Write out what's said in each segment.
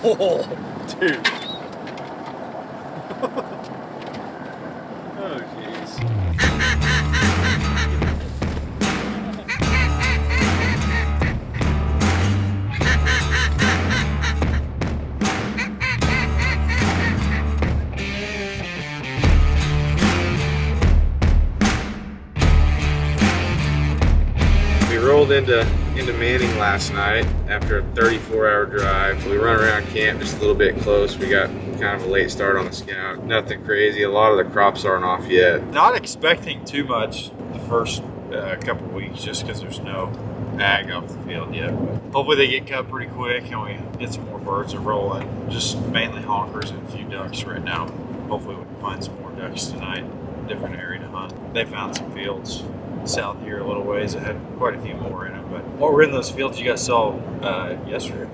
Oh, dude. Oh, jeez. We rolled into Manning last night after a 34-hour drive. We run around camp just a little bit close. We got kind of a late start on the scout. Nothing crazy. A lot of the crops aren't off yet. Not expecting too much the first couple weeks just because there's no ag off the field yet. But hopefully they get cut pretty quick and we get some more birds to roll in. Just mainly honkers and a few ducks right now. Hopefully we can find some more ducks tonight. Different area to hunt. They found some fields south here a little ways that had quite a few more in them. But what were in those fields you guys saw yesterday?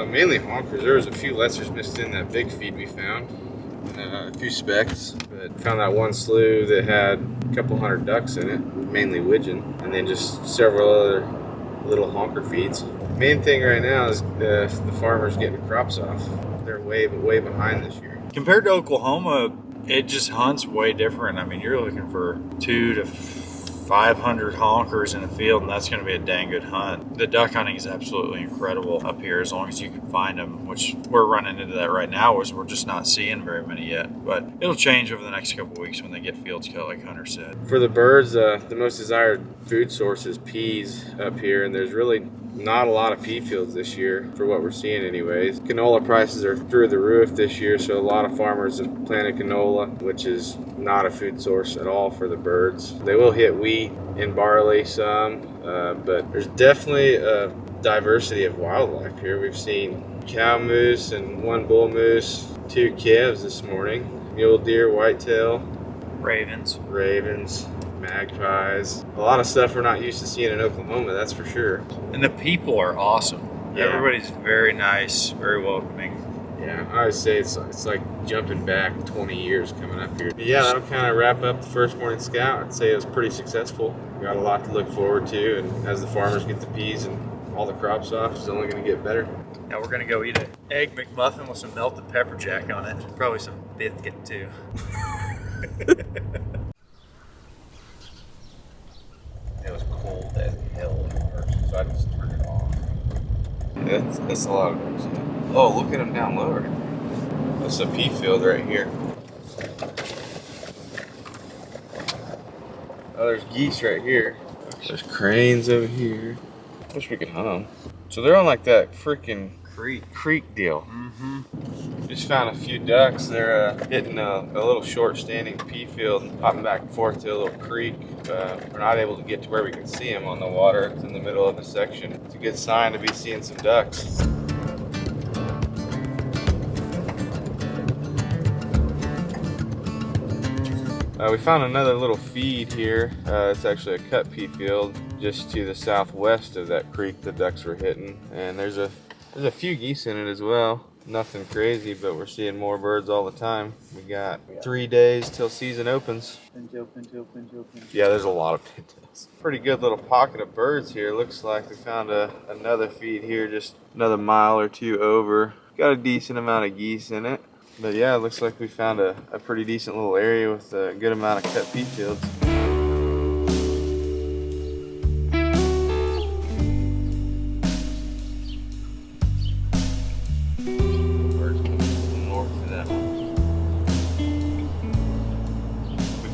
Mainly honkers. There was a few lessers mixed in that big feed we found. A few specks, but found that one slough that had a couple hundred ducks in it, mainly widgeon, and then just several other little honker feeds. Main thing right now is the farmers getting the crops off. They're way behind this year. Compared to Oklahoma, it just hunts way different. I mean, you're looking for 200 to 500 honkers in a field, and that's going to be a dang good hunt. The duck hunting is absolutely incredible up here as long as you can find them, which we're running into that right now, is we're just not seeing very many yet. But it'll change over the next couple of weeks when they get fields cut, like Hunter said. For the birds, the most desired food source is peas up here, and there's really not a lot of pea fields this year for what we're seeing anyways. Canola prices are through the roof this year, so a lot of farmers have planted canola, which is not a food source at all for the birds. They will hit wheat and barley some, but there's definitely a diversity of wildlife here. We've seen cow moose and one bull moose, 2 calves this morning, mule deer, whitetail, Ravens, magpies, a lot of stuff we're not used to seeing in Oklahoma, that's for sure. and the people are awesome. Yeah. Everybody's very nice, very welcoming. Yeah, I would say it's like jumping back 20 years coming up here. But yeah, that'll kind of wrap up the first morning scout. I'd say it was pretty successful. We got a lot to look forward to, and as the farmers get the peas and all the crops off, it's only going to get better. Now we're gonna go eat an egg McMuffin with some melted pepper jack on it. Probably some biscuit too. It was cold as hell at first, so I just turned it off. That's a lot of birds. Oh, look at them down lower. That's a pea field right here. Oh, there's geese right here. There's cranes over here. Wish we could hunt them. So they're on like that freaking creek deal. Mm-hmm. Just found a few ducks. They're hitting a little short standing pea field and hopping back and forth to a little creek. We're not able to get to where we can see them on the water. It's in the middle of the section. It's a good sign to be seeing some ducks. We found another little feed here. It's actually a cut pea field just to the southwest of that creek the ducks were hitting. And there's a few geese in it as well. Nothing crazy, but we're seeing more birds all the time. We got 3 days till season opens. Pinto. Yeah, there's a lot of pintos. Pretty good little pocket of birds here. Looks like we found another feed here, just another mile or two over. Got a decent amount of geese in it. But yeah, it looks like we found a pretty decent little area with a good amount of cut pea fields.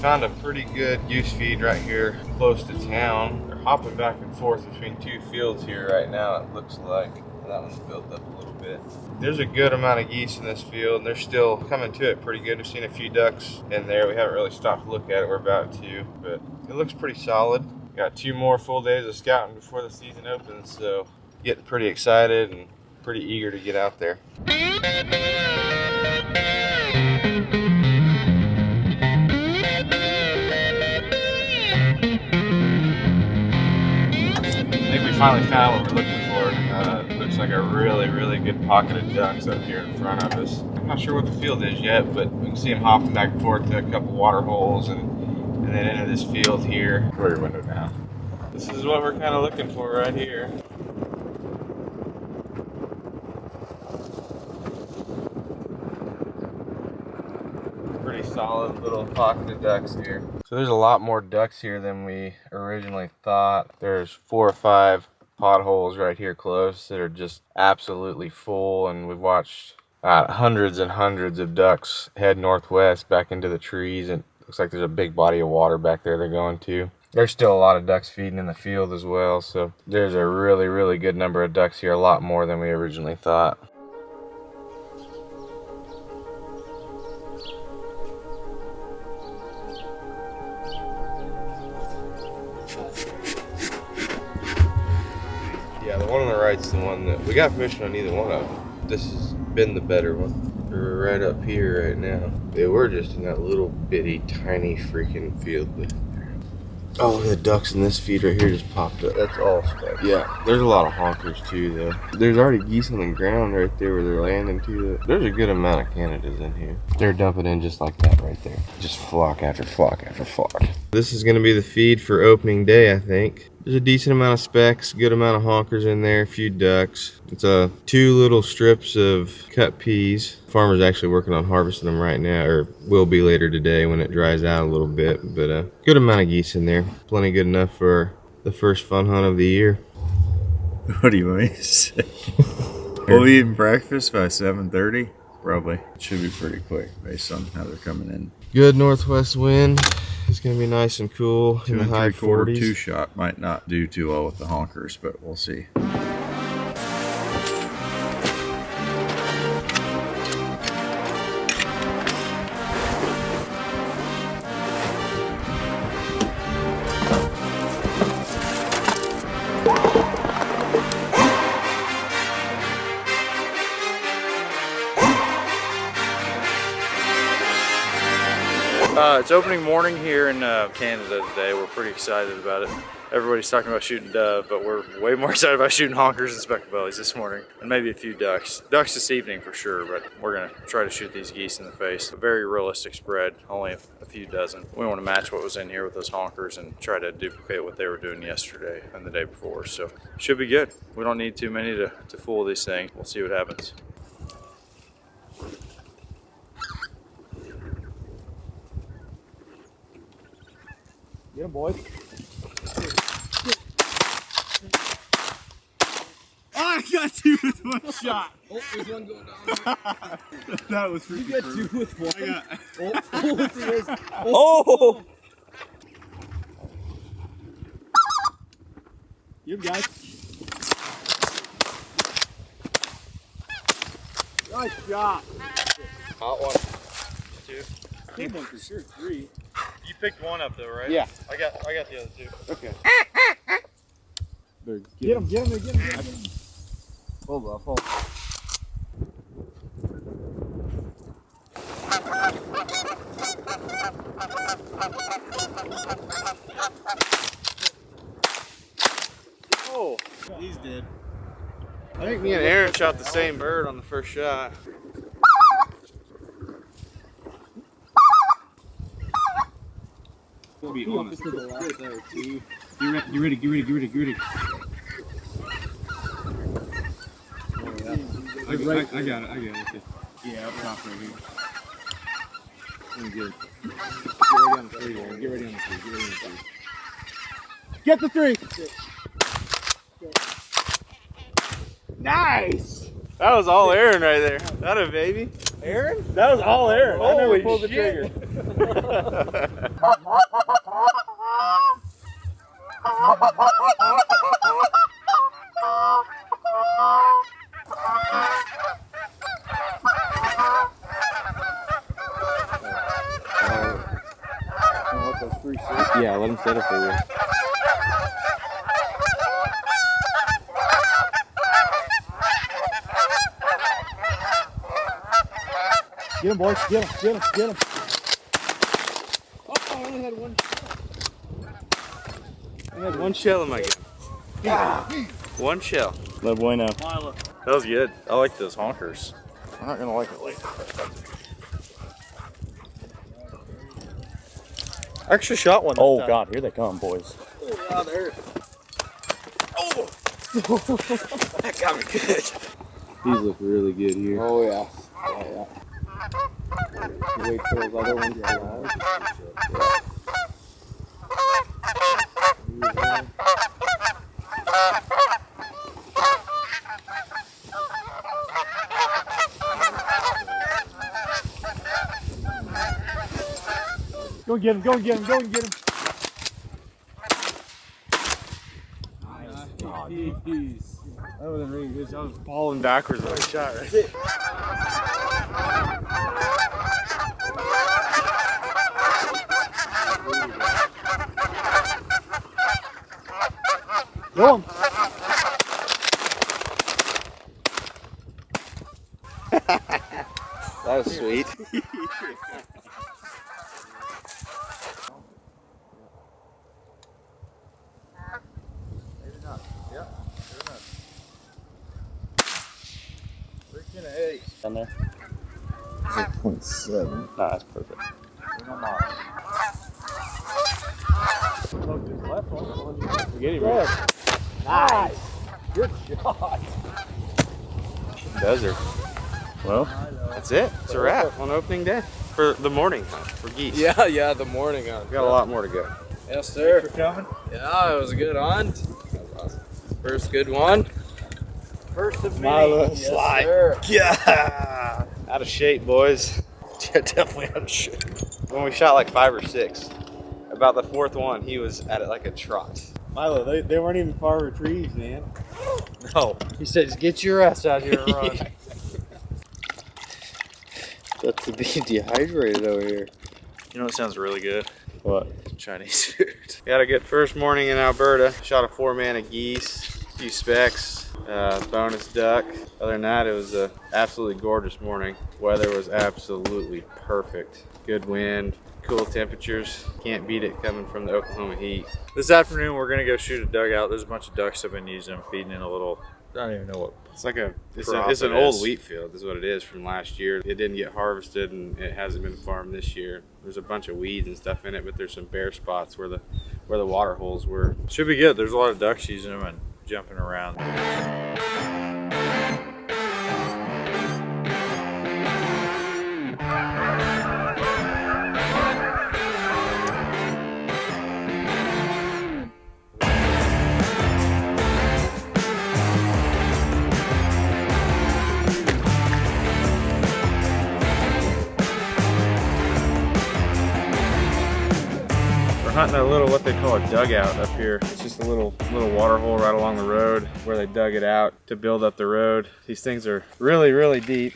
Found a pretty good goose feed right here close to town. They're hopping back and forth between 2 fields here right now, it looks like. That one's built up a little bit. There's a good amount of geese in this field, and they're still coming to it pretty good. We've seen a few ducks in there. We haven't really stopped to look at it. We're about to, but it looks pretty solid. Got 2 more full days of scouting before the season opens, so getting pretty excited and pretty eager to get out there. I think we finally found what we're looking for. Looks like a really good pocket of ducks up here in front of us. I'm not sure what the field is yet, but we can see them hopping back and forth to a couple water holes and then into this field here. Roll your window down. This is what we're kind of looking for right here. solid little pocket of ducks here. So there's a lot more ducks here than we originally thought. There's 4 or 5 potholes right here close that are just absolutely full, and we've watched hundreds and hundreds of ducks head northwest back into the trees, and it looks like there's a big body of water back there they're going to. There's still a lot of ducks feeding in the field as well, so there's a really, really good number of ducks here, a lot more than we originally thought. Yeah, the one on the right's the one that we got permission on either one of them. This has been the better one. We're right up here right now. They were just in that little bitty tiny freaking field. Oh, look at the ducks in this feed right here just popped up. That's all spec. Yeah, there's a lot of honkers too though. There's already geese on the ground right there where they're landing too. There's a good amount of Canadas in here. They're dumping in just like that right there. Just flock after flock after flock. This is gonna be the feed for opening day, I think. There's a decent amount of specks, good amount of honkers in there, a few ducks. It's 2 little strips of cut peas. Farmer's actually working on harvesting them right now, or will be later today when it dries out a little bit. But good amount of geese in there. Plenty good enough for the first fun hunt of the year. What do you want me to say? We'll be eating breakfast by 7:30. Probably. It should be pretty quick based on how they're coming in. Good northwest wind. It's going to be nice and cool in the high 40s. 2-shot might not do too well with the honkers, but we'll see. It's opening morning here in Canada today. We're pretty excited about it. Everybody's talking about shooting dove, but we're way more excited about shooting honkers and speckled bellies this morning, and maybe a few ducks. Ducks this evening for sure, but we're gonna try to shoot these geese in the face. A very realistic spread, only a few dozen. We want to match what was in here with those honkers and try to duplicate what they were doing yesterday and the day before. So should be good. We don't need too many to fool these things. We'll see what happens. Get him, boys. Oh, I got you with one shot. Oh, there's one going down. That was freaking. You got 2 with one. I got. What's yours? Oh! You guys. Nice shot. Hot one. 2. Good one for sure. 3. You picked one up though, right? Yeah. I got the other 2. Okay. Get him, get him. Hold up, hold up. Oh, He's dead. I think me and Aaron shot the same bird on the first shot. We'll be honest. To the left there, too. Get ready. I got it. Yeah, up top right here. Good. Get ready on the 3. Get the 3! Nice! That was all Aaron right there. That a baby. Aaron? That was all Aaron. I never Holy pulled the shit. trigger. Yeah, let him set it for you. Get him, boys. Get him. Oh, I only had one shell. I had one shell in my gun. Yeah. One shell. No bueno. That was good. I like those honkers. I'm not gonna like it later. I actually shot one. Oh God, here they come, boys. Oh, wow, there. Oh! That got me good. These look really good here. Oh, yeah. Oh, yeah. Wait for those other ones to land. Go get him, go and get him, go and get him. Nice. Oh, geez. That wasn't really good. I was falling backwards when I shot, right? Go him. That was sweet. Down there. 8.7. Nah, that's perfect. Get him, right? Nice. Good shot. Desert. Well, that's it. It's a wrap on opening day for the morning hunt for geese. Yeah, the morning hunt. We got a lot more to go. Yes, sir. Thanks for coming. Yeah, it was a good hunt. That was awesome. First good one. First of Milo many. slide. Sir. Yeah. Out of shape, boys. Yeah, definitely out of shape. When we shot like 5 or 6, about the 4th one, he was at it like a trot. Milo, they weren't even far retrieved, man. No. He said, just get your ass out here and run. Got to be dehydrated over here. You know what sounds really good? What? Chinese food. Got a good first morning in Alberta. Shot a 4-man of geese, a few specks, bonus duck. Other than that, it was a absolutely gorgeous morning. Weather was absolutely perfect. Good wind, cool temperatures. Can't beat it coming from the Oklahoma heat. This afternoon we're gonna go shoot a dugout. There's a bunch of ducks I've been using. I'm feeding in a little, I don't even know what. It's like it's Crop an it old is. wheat field is what it is from last year. It didn't get harvested and it hasn't been farmed this year. There's a bunch of weeds and stuff in it, but there's some bare spots where the water holes were. Should be good. There's a lot of ducks using them and jumping around. Hunting a little what they call a dugout up here. It's just a little water hole right along the road where they dug it out to build up the road. These things are really deep.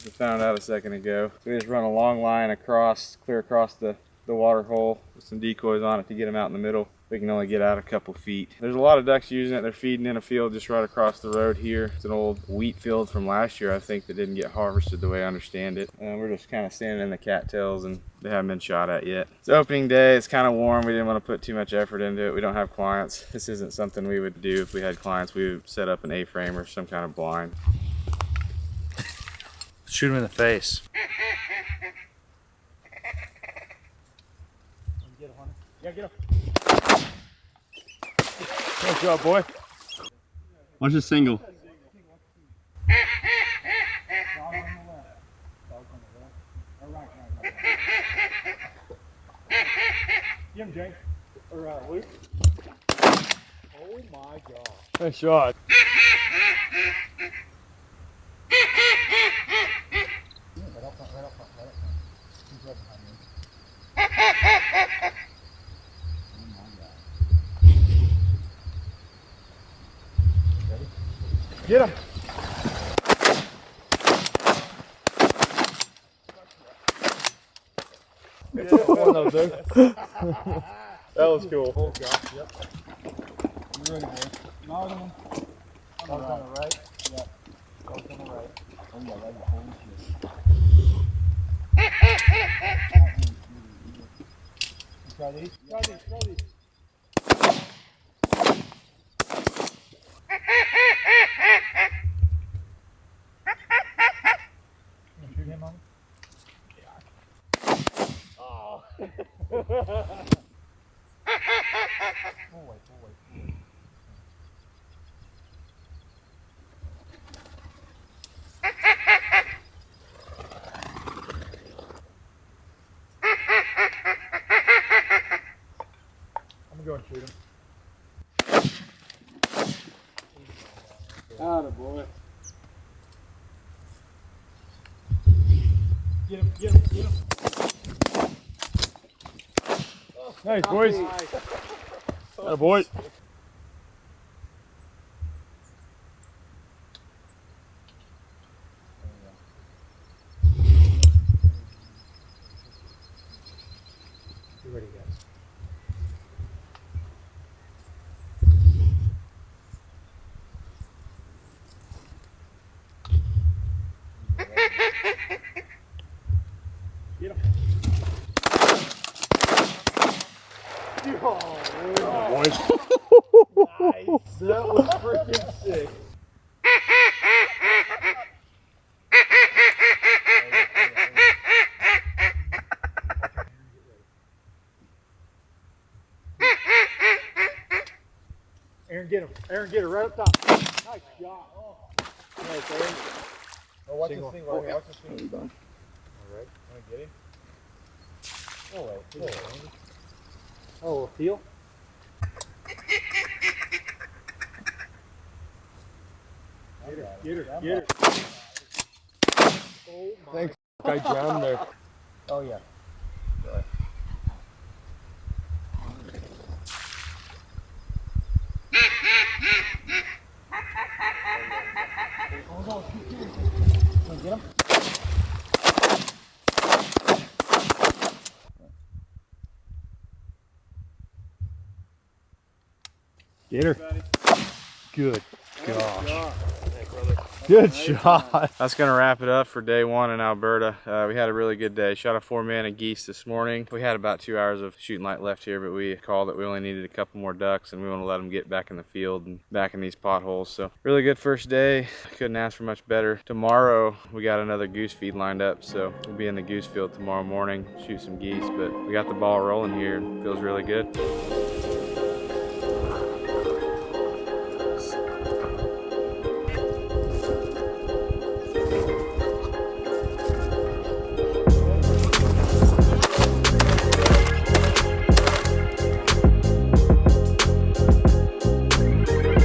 We found out a second ago. So we just run a long line across, clear across the water hole with some decoys on it to get them out in the middle. We can only get out a couple feet. There's a lot of ducks using it. They're feeding in a field just right across the road here. It's an old wheat field from last year, I think, that didn't get harvested the way I understand it. And we're just kind of standing in the cattails and they haven't been shot at yet. It's opening day. It's kind of warm. We didn't want to put too much effort into it. We don't have clients. This isn't something we would do if we had clients. We would set up an A-frame or some kind of blind. Shoot him in the face. Yeah, get him. Good job, boy. Watch the single. Get him, Jake. Or Luke. Oh my God. Nice shot. Get him. That was cool. Oh gosh, yep. You ready, boy? Another one. On the right. Yeah. On the right. Oh yeah, that's holy shit. Try these. Try these. Try these. Shoot him on. Oh. Get him. Nice, boys. Atta boy. You ready, guys? Get him. Oh, boys. Nice. That was freaking sick. Aaron, get him. Aaron, get her right up top. Nice shot. Oh. Nice, Aaron. Oh, watch this thing right here. Watch this thing. All right. Want to get him? Oh, wait. Oh, feel? Get her. Oh, my. Thanks. I jammed there. Oh, yeah. Sorry. Get him. Get her. Good gosh. Good shot. That's going to wrap it up for day one in Alberta. We had a really good day. Shot a 4-man of geese this morning. We had about 2 hours of shooting light left here, but we called that we only needed a couple more ducks and we want to let them get back in the field and back in these potholes. So really good first day. Couldn't ask for much better. Tomorrow we got another goose feed lined up, so we'll be in the goose field tomorrow morning, shoot some geese, but we got the ball rolling here and feels really good.